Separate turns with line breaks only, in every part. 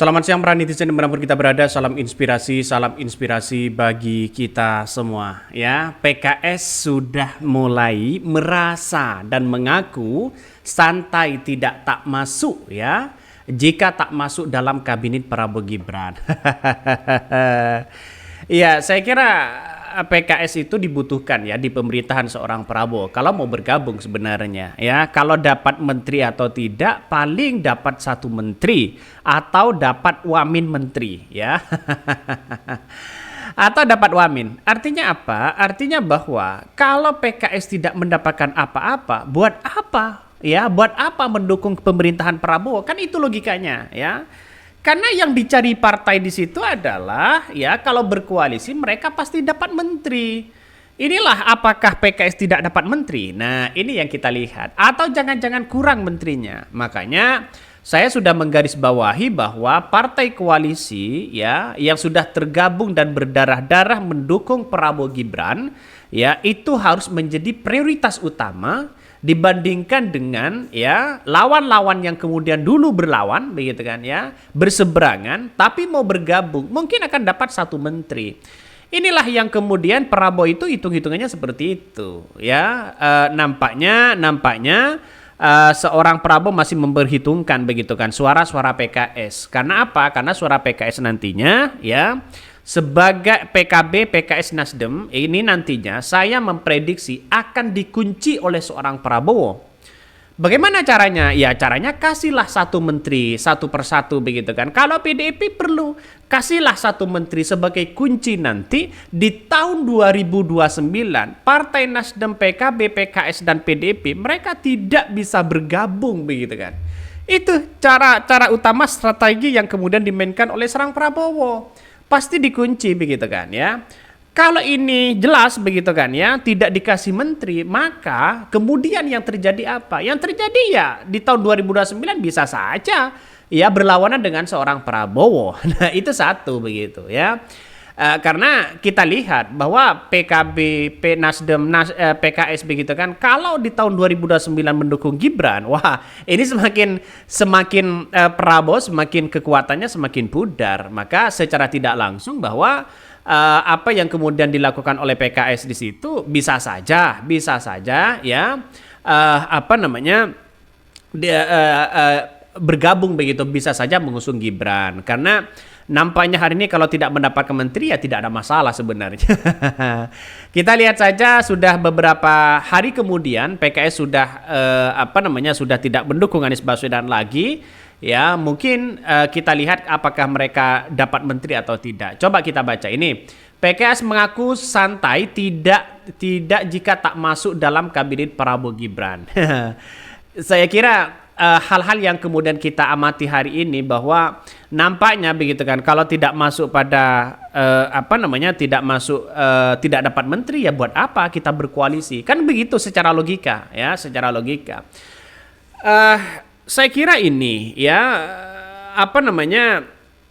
Selamat siang para netizen dimanapun kita berada, salam inspirasi bagi kita semua ya. PKS sudah mulai merasa dan mengaku santai tidak tak masuk ya, jika tak masuk dalam kabinet Prabowo Gibran. Iya, saya kira PKS itu dibutuhkan ya di pemerintahan seorang Prabowo. Kalau mau bergabung sebenarnya ya, kalau dapat menteri atau tidak, paling dapat satu menteri atau dapat wamin menteri ya. Atau dapat wamin. Artinya apa? Artinya bahwa kalau PKS tidak mendapatkan apa-apa, buat apa? Ya, buat apa mendukung pemerintahan Prabowo? Kan itu logikanya ya. Karena yang dicari partai di situ adalah ya kalau berkoalisi mereka pasti dapat menteri. Inilah apakah PKS tidak dapat menteri? Nah, ini yang kita lihat. Atau jangan-jangan kurang menterinya. Makanya saya sudah menggarisbawahi bahwa partai koalisi ya yang sudah tergabung dan berdarah-darah mendukung Prabowo Gibran ya itu harus menjadi prioritas utama dibandingkan dengan ya lawan-lawan yang kemudian dulu berlawan begitu kan ya, berseberangan tapi mau bergabung mungkin akan dapat satu menteri. Inilah yang kemudian Prabowo itu hitung-hitungannya seperti itu ya. Nampaknya seorang Prabowo masih memperhitungkan begitu kan suara-suara PKS. Karena apa? Karena suara PKS nantinya ya sebagai PKB, PKS, Nasdem ini nantinya saya memprediksi akan dikunci oleh seorang Prabowo. Bagaimana caranya? Ya caranya kasihlah satu menteri satu persatu begitu kan. Kalau PDIP perlu kasihlah satu menteri sebagai kunci nanti di tahun 2029 Partai Nasdem, PKB, PKS dan PDIP mereka tidak bisa bergabung begitu kan. Itu cara utama strategi yang kemudian dimainkan oleh seorang Prabowo. Pasti dikunci begitu kan ya. Kalau ini jelas begitu kan ya, tidak dikasih menteri, maka kemudian yang terjadi apa? Yang terjadi ya di tahun 2029 bisa saja ya berlawanan dengan seorang Prabowo. Nah, itu satu begitu ya. Karena kita lihat bahwa PKB, Nasdem, PKS begitu kan, kalau di tahun 2029 mendukung Gibran, wah ini semakin Prabowo semakin kekuatannya semakin pudar. Maka secara tidak langsung bahwa apa yang kemudian dilakukan oleh PKS di situ bisa saja ya bergabung begitu, bisa saja mengusung Gibran karena nampaknya hari ini kalau tidak mendapat menteri ya tidak ada masalah sebenarnya. Kita lihat saja sudah beberapa hari kemudian PKS sudah sudah tidak mendukung Anies Baswedan lagi. Ya, mungkin kita lihat apakah mereka dapat menteri atau tidak. Coba kita baca ini. PKS mengaku santai tidak jika tak masuk dalam kabinet Prabowo Gibran. Saya kira hal-hal yang kemudian kita amati hari ini bahwa nampaknya begitu kan kalau tidak masuk pada tidak dapat menteri ya buat apa kita berkoalisi kan begitu secara logika ya saya kira ini ya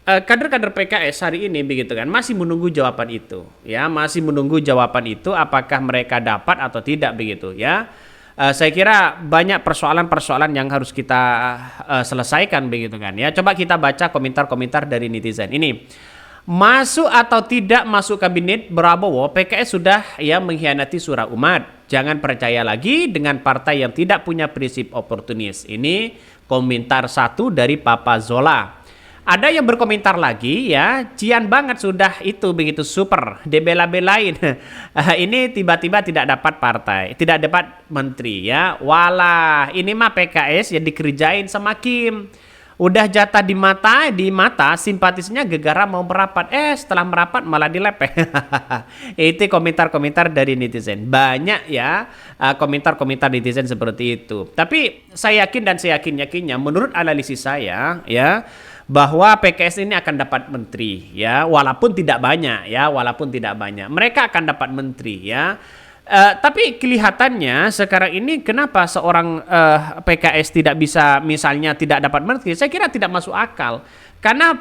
kader-kader PKS hari ini begitu kan masih menunggu jawaban itu apakah mereka dapat atau tidak begitu ya. Saya kira banyak persoalan-persoalan yang harus kita selesaikan begitu kan ya. Coba kita baca komentar-komentar dari netizen. Ini masuk atau tidak masuk kabinet Prabowo, PKS sudah ya mengkhianati surah umat. Jangan percaya lagi dengan partai yang tidak punya prinsip oportunis. Ini komentar satu dari Papa Zola. Ada yang berkomentar lagi ya, cian banget sudah itu begitu super, dibela-belain. Ini tiba-tiba tidak dapat partai, tidak dapat menteri ya. Walah, ini mah PKS ya dikerjain sama Kim. Udah jatah di mata simpatisnya gegara mau merapat. Setelah merapat malah dilepeh. Itu komentar-komentar dari netizen. Banyak ya komentar-komentar netizen seperti itu. Tapi saya yakin dan saya yakinnya menurut analisis saya ya bahwa PKS ini akan dapat menteri ya walaupun tidak banyak mereka akan dapat menteri ya. Tapi kelihatannya sekarang ini kenapa seorang PKS tidak bisa misalnya tidak dapat menteri, saya kira tidak masuk akal karena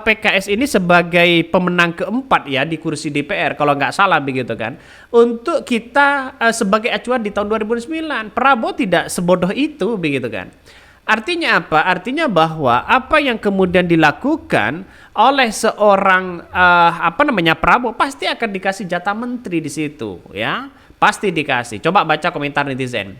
PKS ini sebagai pemenang keempat ya di kursi DPR kalau nggak salah begitu kan, untuk kita sebagai acuan di tahun 2009 Prabowo tidak sebodoh itu begitu kan. Artinya apa? Artinya bahwa apa yang kemudian dilakukan oleh seorang Prabowo pasti akan dikasih jatah menteri di situ, ya. Pasti dikasih. Coba baca komentar netizen.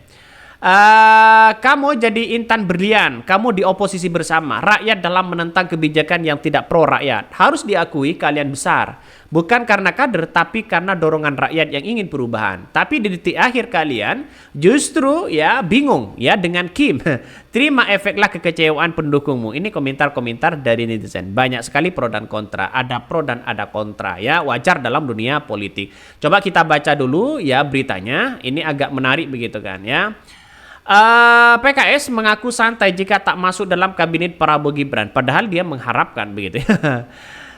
Kamu jadi intan berlian, kamu di oposisi bersama rakyat dalam menentang kebijakan yang tidak pro rakyat. Harus diakui kalian besar, bukan karena kader tapi karena dorongan rakyat yang ingin perubahan. Tapi di detik akhir kalian justru ya bingung ya dengan Kim. Terima efeklah kekecewaan pendukungmu. Ini komentar-komentar dari netizen. Banyak sekali pro dan kontra. Ada pro dan ada kontra ya. Wajar dalam dunia politik. Coba kita baca dulu ya beritanya. Ini agak menarik begitu kan ya. PKS mengaku santai jika tak masuk dalam kabinet Prabowo Gibran, padahal dia mengharapkan begitu.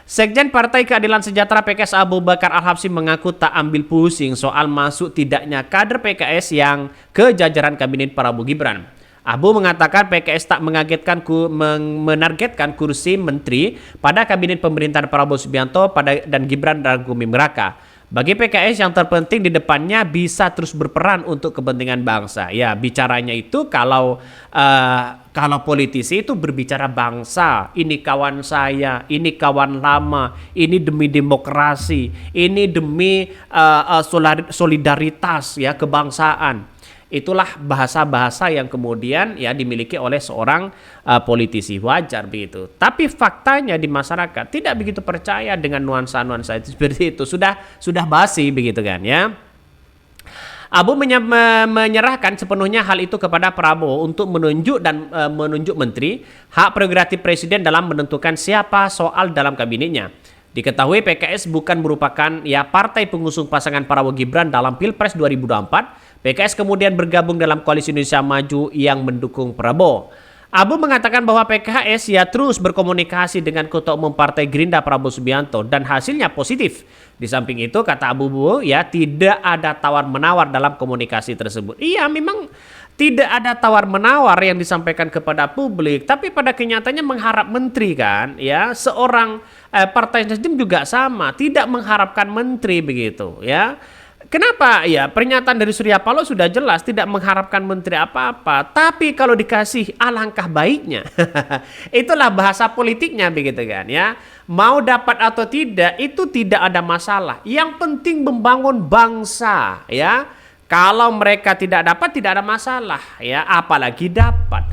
Sekjen Partai Keadilan Sejahtera PKS Abu Bakar Al-Habsyi mengaku tak ambil pusing soal masuk tidaknya kader PKS yang ke jajaran kabinet Prabowo Gibran. Abu mengatakan PKS tak menargetkan kursi menteri pada kabinet pemerintahan Prabowo Subianto dan Gibran Raka Buming Raka. Bagi PKS yang terpenting di depannya bisa terus berperan untuk kepentingan bangsa. Ya, bicaranya itu kalau politisi itu berbicara bangsa, ini kawan saya, ini kawan lama, ini demi demokrasi, ini demi solidaritas ya kebangsaan. Itulah bahasa-bahasa yang kemudian ya dimiliki oleh seorang politisi, wajar begitu. Tapi faktanya di masyarakat tidak begitu percaya dengan nuansa-nuansa itu seperti itu. Sudah basi begitu kan ya. Abu menyerahkan sepenuhnya hal itu kepada Prabowo untuk menunjuk menteri, hak prerogatif presiden dalam menentukan siapa soal dalam kabinetnya. Diketahui PKS bukan merupakan ya partai pengusung pasangan Prabowo Gibran dalam Pilpres 2024. PKS kemudian bergabung dalam Koalisi Indonesia Maju yang mendukung Prabowo. Abu mengatakan bahwa PKS ya terus berkomunikasi dengan Ketua Umum Partai Gerindra Prabowo Subianto dan hasilnya positif. Di samping itu kata Abu ya tidak ada tawar-menawar dalam komunikasi tersebut. Iya memang tidak ada tawar-menawar yang disampaikan kepada publik, tapi pada kenyataannya mengharap menteri kan, ya seorang Partai Nasdem juga sama, tidak mengharapkan menteri begitu, ya. Kenapa? Ya pernyataan dari Surya Paloh sudah jelas tidak mengharapkan menteri apa-apa. Tapi kalau dikasih alangkah baiknya. Itulah bahasa politiknya begitu kan ya. Mau dapat atau tidak itu tidak ada masalah. Yang penting membangun bangsa ya. Kalau mereka tidak dapat tidak ada masalah ya, apalagi dapat.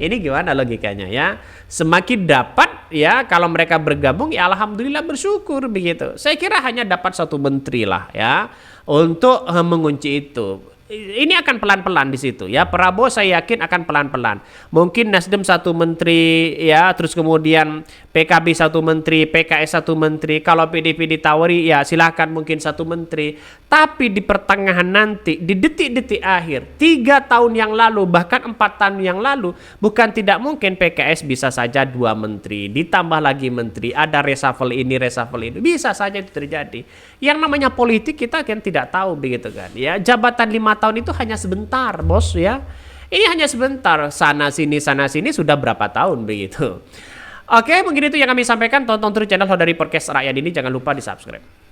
Ini gimana logikanya ya? Semakin dapat ya kalau mereka bergabung ya alhamdulillah bersyukur begitu. Saya kira hanya dapat satu menteri lah ya untuk mengunci itu. Ini akan pelan-pelan di situ ya. Prabowo saya yakin akan pelan-pelan. Mungkin Nasdem satu menteri ya, terus kemudian PKB satu menteri, PKS satu menteri. Kalau PDIP ditawari ya silahkan mungkin satu menteri. Tapi di pertengahan nanti, di detik-detik akhir, 3 tahun yang lalu bahkan 4 tahun yang lalu, bukan tidak mungkin PKS bisa saja 2 menteri, ditambah lagi menteri, ada reshuffle ini, reshuffle itu, bisa saja itu terjadi. Yang namanya politik kita kan tidak tahu begitu kan ya. Jabatan 5 tahun itu hanya sebentar bos ya. Ini hanya sebentar, sana sini sudah berapa tahun begitu. Oke, mungkin itu yang kami sampaikan. Tonton terus channel Saudari Podcast Rakyat ini, jangan lupa di subscribe.